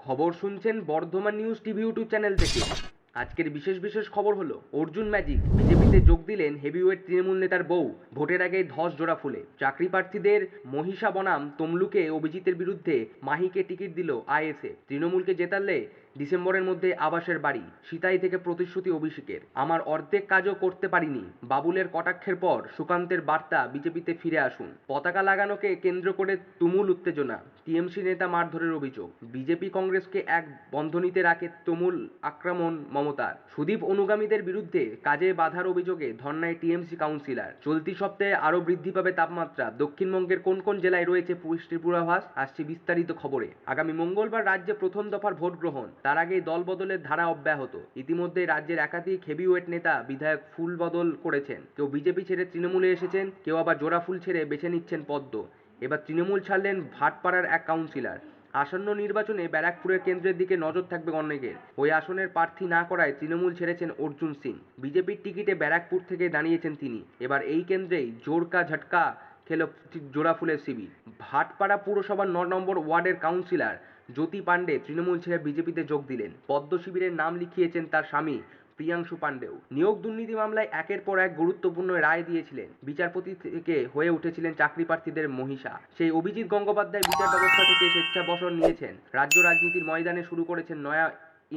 খবর শুনছেন Bardhaman news TV YouTube channel থেকে। আজকের বিশেষ খবর হলো অর্জুন ম্যাজিক বিজেপিতে যোগ দিলেন হেভিওয়েট তৃণমূল নেতার বউ। ভোটের আগে ধস জোড়া ফুলে চাকরি প্রার্থীদের মহিষা বনাম তমলুকে অভিজিতের বিরুদ্ধে মাহিকে টিকিট দিল আইএসএফ। তৃণমূলকে জেতালে ডিসেম্বরের মধ্যে আবাসের বাড়ি। সিতাই থেকে প্রতিশ্রুতি অভিষেকের। আমার অর্ধেক কাজও করতে পারিনি, বাবুলের কটাক্ষের পর সুকান্তের বার্তা বিজেপিতে ফিরে আসুন। পতাকা লাগানোকে কেন্দ্র করে তুমুল উত্তেজনা। টিএমসি নেতা মারধরের অভিযোগ। বিজেপি কংগ্রেসকে এক বন্ধনীতে রাখে তুমুল আক্রমণ মমতার। সুদীপ অনুগামীদের বিরুদ্ধে কাজে বাধার অভিযোগে ধর্নায় টিএমসি কাউন্সিলর। চলতি সপ্তাহে আরও বৃদ্ধি পাবে তাপমাত্রা। দক্ষিণবঙ্গের কোন কোন জেলায় রয়েছে বৃষ্টির পূর্বাভাস, আসছে বিস্তারিত খবরে। আগামী মঙ্গলবার রাজ্যে প্রথম দফার ভোট গ্রহণ, তার আগেই দল বদলের ধারা অব্যাহত। ইতিমধ্যে রাজ্যের একাধিক হেভিওয়েট নেতা বিধায়ক ফুল বদল করেছেন। কেউ বিজেপি ছেড়ে তৃণমূলে এসেছেন, কেউ আবার জোড়া ফুল ছেড়ে বেছে নিচ্ছেন পদ্ম। এবার তৃণমূল ছাড়লেন ভাটপাড়ার এক কাউন্সিলর। আসন্ন নির্বাচনে ব্যারাকপুরের কেন্দ্রের দিকে নজর থাকবে অনেকের। ওই আসনের প্রার্থী না করায় তৃণমূল ছেড়েছেন অর্জুন সিং। বিজেপির টিকিটে ব্যারাকপুর থেকে দাঁড়িয়েছেন তিনি। এবার এই কেন্দ্রেই জোরকা ঝটকা খেল জোড়াফুলের শিবির। ভাটপাড়া পুরসভার ৯ নম্বর ওয়ার্ডের কাউন্সিলর জ্যোতি পাণ্ডে তৃণমূল ছেড়ে বিজেপিতে যোগ দিলেন। পদ্ম শিবিরের নাম লিখিয়েছেন তার স্বামী প্রিয়াংশু পাণ্ডেও। নিয়োগ দুর্নীতি মামলায় একের পর এক গুরুত্বপূর্ণ রায় দিয়েছিলেন। বিচারপতি থেকে হয়ে উঠেছিলেন চাকরি প্রার্থীদের মহিষা। সেই অভিজিৎ গঙ্গোপাধ্যায় বিচার ব্যবস্থা থেকে স্বেচ্ছাবসর নিয়েছেন। রাজ্য রাজনীতির ময়দানে শুরু করেছেন নয়া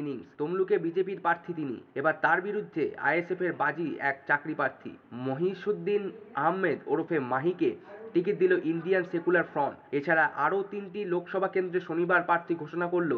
ইনিংস। তমলুকে বিজেপির প্রার্থী তিনি। এবার তার বিরুদ্ধে আইএসএফের বাজি এক চাকরি প্রার্থী মহিষউদ্দিন আহমেদ ওরফে মাহিকে টিকিট দিল ইন্ডিয়ান সেকুলার ফ্রন্ট। এছাড়া আরও ৩টি লোকসভা কেন্দ্রে শনিবার প্রার্থী ঘোষণা করল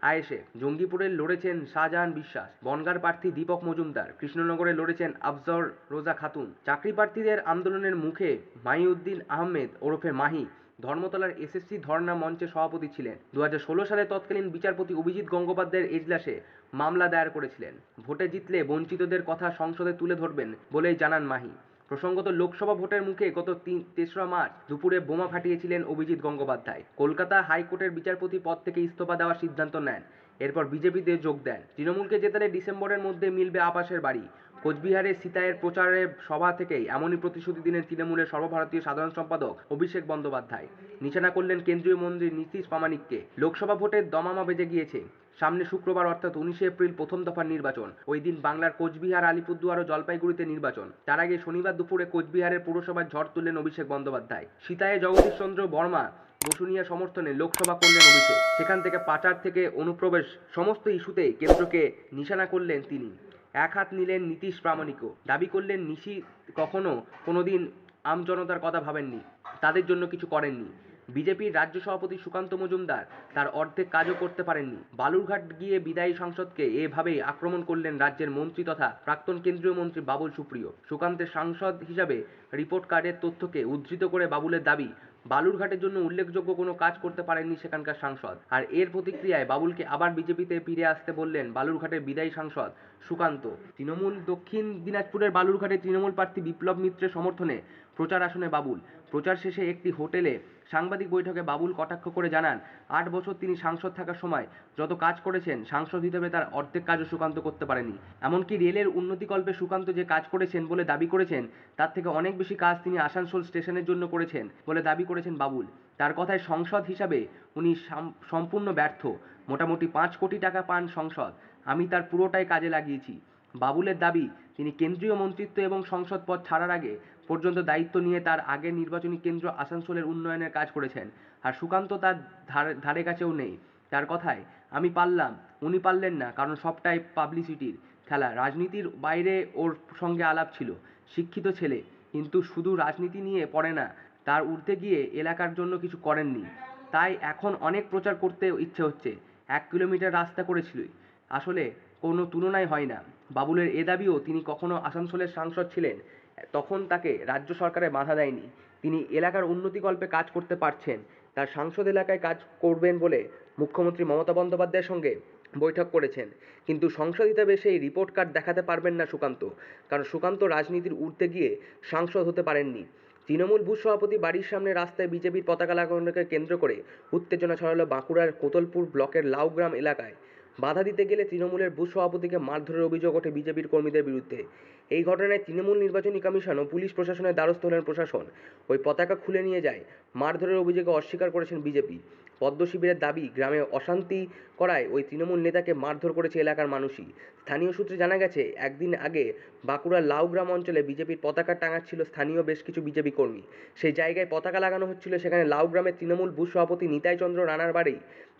আইএসএফ। জঙ্গিপুরে লড়েছেন শাহজাহান বিশ্বাস, বনগাঁর প্রার্থী দীপক মজুমদার, কৃষ্ণনগরে লড়েছেন আফজর রোজা খাতুন। চাকরি প্রার্থীদের আন্দোলনের মুখে মাহিউদ্দিন আহমেদ ওরফে মাহি ধর্মতলার এসএসসি ধর্ণা মঞ্চের সভাপতি ছিলেন। ২০১৬ সালে তৎকালীন বিচারপতি অভিজিৎ গঙ্গোপাধ্যায়ের এজলাসে মামলা দায়ের করেছিলেন। ভোটে জিতলে বঞ্চিতদের কথা সংসদে তুলে ধরবেন বলেই জানান মাহি। প্রসঙ্গত, লোকসভা ভোটের মুখে গত ৩রা মার্চ দুপুরে বোমা ফাটিয়েছিলেন অভিজিৎ গঙ্গোপাধ্যায়। কলকাতা হাইকোর্টের বিচারপতি পদ থেকে ইস্তফা দেওয়ার সিদ্ধান্ত নেন। এরপর বিজেপিতে যোগ দেন। তৃণমূলকে জেতালে ডিসেম্বরের মধ্যে মিলবে আবাসের বাড়ি। কোচবিহারের সিতাইয়ের প্রচারের সভা থেকেই এমনই প্রতিশ্রুতি দিলেন তৃণমূলের সর্বভারতীয় সাধারণ সম্পাদক অভিষেক বন্দ্যোপাধ্যায়। নিশানা করলেন কেন্দ্রীয় মন্ত্রী নীতীশ প্রামাণিককে। লোকসভা ভোটের দমামা বেজে গিয়েছে। সামনে শুক্রবার অর্থাৎ ১৯ এপ্রিল প্রথম দফার নির্বাচন। ওই দিন বাংলার কোচবিহার, আলিপুরদুয়ার ও জলপাইগুড়িতে নির্বাচন। তার আগে শনিবার দুপুরে কোচবিহারের পুরসভায় ঝড় তুললেন অভিষেক বন্দ্যোপাধ্যায়। সিতায়ে জগদীশচন্দ্র বর্মা বসুনিয়া সমর্থনে লোকসভা করলেন অভিষেক। সেখান থেকে পাচার থেকে অনুপ্রবেশ সমস্ত ইস্যুতেই কেন্দ্রকে নিশানা করলেন তিনি। এক হাত নিলেন নীতীশ প্রামাণিকও। দাবি করলেন নিশি কখনো কোনোদিন আমজনতার কথা ভাবেননি, তাদের জন্য কিছু করেননি। বিজেপির রাজ্য সভাপতি সুকান্ত মজুমদার তার অর্ধেক কাজও করতে পারেননি। বালুরঘাট গিয়ে বিদায়ী সাংসদকে এভাবেই আক্রমণ করলেন রাজ্যের মন্ত্রী তথা প্রাক্তন কেন্দ্রীয় মন্ত্রী বাবুল সুপ্রিয়। সুকান্তের সাংসদ হিসাবে রিপোর্ট কার্ডের তথ্যকে উদ্ধৃত করে বাবুলের দাবি, বালুরঘাটের জন্য উল্লেখযোগ্য কোনো কাজ করতে পারেননি সেখানকার সাংসদ। আর এর প্রতিক্রিয়ায় বাবুলকে আবার বিজেপিতে ফিরে আসতে বললেন বালুরঘাটের বিদায়ী সাংসদ সুকান্ত। তৃণমূল দক্ষিণ দিনাজপুরের বালুরঘাটে তৃণমূল প্রার্থী বিপ্লব মিত্রের সমর্থনে প্রচার আসনে বাবুল। প্রচার শেষে একটি হোটেলে সাংবাদিক বৈঠকে বাবুল কটাক্ষ করে জানান, ৮ বছর তিনি সাংসদ থাকার সময় যত কাজ করেছেন সাংসদ হিসেবে তার অর্ধেক কাজও সুকান্ত করতে পারেনি। এমনকি রেলের উন্নতিকল্পে সুকান্ত যে কাজ করেছেন বলে দাবি করেছেন, তার থেকে অনেক বেশি কাজ তিনি আসানসোল স্টেশনের জন্য করেছেন বলে দাবি করেছেন বাবুল। তার কথায় সংসদ হিসাবে উনি সম্পূর্ণ ব্যর্থ। মোটামুটি ৫ কোটি টাকা পান সংসদ, আমি তার পুরোটাই কাজে লাগিয়েছি। বাবুলের দাবি, তিনি কেন্দ্রীয় মন্ত্রিত্ব এবং সংসদ পদ ছাড়ার আগে পর্যন্ত দায়িত্ব নিয়ে তার আগের নির্বাচনী কেন্দ্র আসানসোলের উন্নয়নের কাজ করেছেন। আর সুকান্ত তার ধারে কাছেও নেই। তার কথায়, আমি পারলাম, উনি পারলেন না, কারণ সবটাই পাবলিসিটির খেলা। রাজনীতির বাইরে ওর সঙ্গে আলাপ ছিল। শিক্ষিত ছেলে, কিন্তু শুধু রাজনীতি নিয়ে পড়ে না, তার ঊর্ধ্বে গিয়ে এলাকার জন্য কিছু করেননি। তাই এখন অনেক প্রচার করতে ইচ্ছে হচ্ছে। ১ কিলোমিটার রাস্তা করেছিল, আসলে কোনো তুলনাই হয় না। বাবুলের এ দাবিও, তিনি কখনো আসানসোলের সাংসদ ছিলেন, তখন তাকে রাজ্য সরকারে বাধা দেয়নি। তিনি এলাকার উন্নতিকল্পে কাজ করতে পারছেন। তার সাংসদ এলাকায় কাজ করবেন বলে মুখ্যমন্ত্রী মমতা বন্দ্যোপাধ্যায়ের সঙ্গে বৈঠক করেছেন। কিন্তু সংসদ হিসেবে সেই রিপোর্ট কার্ড দেখাতে পারবেন না সুকান্ত, কারণ সুকান্ত রাজনীতির ঊর্ধ্বে গিয়ে সাংসদ হতে পারেননি। তৃণমূল বুথ সভাপতি বাড়ির সামনে রাস্তায় বিজেপির পতাকা লাগানোকে কেন্দ্র করে উত্তেজনা ছড়ালো বাঁকুড়ার কোতলপুর ব্লকের লাউগ্রাম এলাকায়। বাধা দিতে গেলে তৃণমূলের বুথ সভাপতিকে মারধরের অভিযোগ ওঠে বিজেপির কর্মীদের বিরুদ্ধে। এই ঘটনায় তৃণমূল নির্বাচনী কমিশন ও পুলিশ প্রশাসনের দ্বারস্থ হলেন প্রশাসন। ওই পতাকা খুলে নিয়ে যায়। মারধরের অভিযোগে অস্বীকার করেছেন বিজেপি। পদ্ম শিবিরের দাবি, গ্রামে অশান্তি করায় ওই তৃণমূল নেতাকে মারধর করেছে এলাকার মানুষই। স্থানীয় সূত্রে জানা গেছে, একদিন আগে বাঁকুড়ার লাউগ্রাম অঞ্চলে বিজেপির পতাকা টাঙাচ্ছিল স্থানীয় বেশ কিছু বিজেপি কর্মী। সেই জায়গায় পতাকা লাগানো হচ্ছিল, সেখানে লাউগ্রামের তৃণমূল বুথ সভাপতি নিতাই চন্দ্র রানার বাড়ি।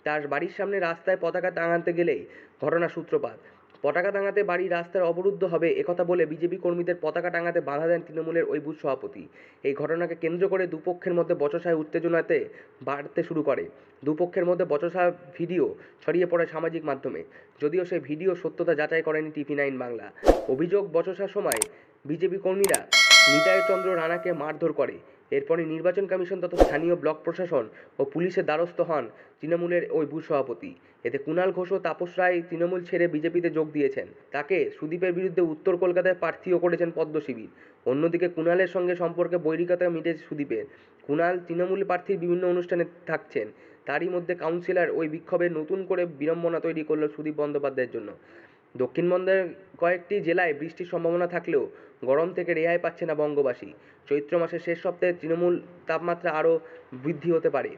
তার বাড়ির সামনে রাস্তায় পতাকা টাঙাতে গেলেই ঘটনার সূত্রপাত। পতাকা টাঙাতে বাড়ির রাস্তার অবরুদ্ধ হবে একথা বলে বিজেপি কর্মীদের পতাকা টাঙাতে বাধা দেন তৃণমূলের ওই বুথ সভাপতি। এই ঘটনাকে কেন্দ্র করে দুপক্ষের মধ্যে বচসায় উত্তেজনাতে বাড়তে শুরু করে। দুপক্ষের মধ্যে বচসা ভিডিও ছড়িয়ে পড়ে সামাজিক মাধ্যমে। যদিও সেই ভিডিও সত্যতা যাচাই করেনি TV9 বাংলা। অভিযোগ, বচসার সময় বিজেপি কর্মীরা নিতাই চন্দ্র রানাকে মারধর করে। এরপরই নির্বাচন কমিশন তথা স্থানীয় ব্লক প্রশাসন ও পুলিশের দ্বারস্থ হন তৃণমূলের ওই বুথ সভাপতি। এতে কুণাল ঘোষ ও তাপস রায় তৃণমূল ছেড়ে বিজেপিতে যোগ দিয়েছেন। তাকে সুদীপের বিরুদ্ধে উত্তর কলকাতায় প্রার্থীও করেছেন পদ্ম শিবির। অন্যদিকে কুণালের সঙ্গে সম্পর্কে বৈরিকতা মিটেছে সুদীপের। কুণাল তৃণমূল প্রার্থীর বিভিন্ন অনুষ্ঠানে থাকছেন। তারই মধ্যে কাউন্সিলর ওই বিক্ষোভে নতুন করে বিড়ম্বনা তৈরি করল সুদীপ বন্দ্যোপাধ্যায়ের জন্য। দক্ষিণবঙ্গের কয়েকটি জেলায় বৃষ্টির সম্ভাবনা থাকলেও গরম থেকে রেহাই পাচ্ছে না বঙ্গবাসী। চৈত্র মাসের শেষ সপ্তাহে তৃণমূল তাপমাত্রা আরও বৃদ্ধি হতে পারে,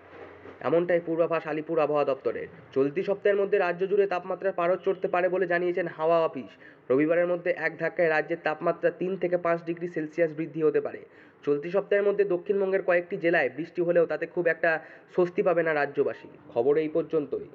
এমনটাই পূর্বাভাস আলিপুর আবহাওয়া দপ্তরের। চলতি সপ্তাহের মধ্যে রাজ্য জুড়ে তাপমাত্রার পারদ চড়তে পারে বলে জানিয়েছেন হাওয়া অফিস। রবিবারের মধ্যে এক ধাক্কায় রাজ্যের তাপমাত্রা 3 থেকে 5 ডিগ্রি সেলসিয়াস বৃদ্ধি হতে পারে। চলতি সপ্তাহের মধ্যে দক্ষিণবঙ্গের কয়েকটি জেলায় বৃষ্টি হলেও তাতে খুব একটা স্বস্তি পাবে না রাজ্যবাসী। খবর এই পর্যন্তই।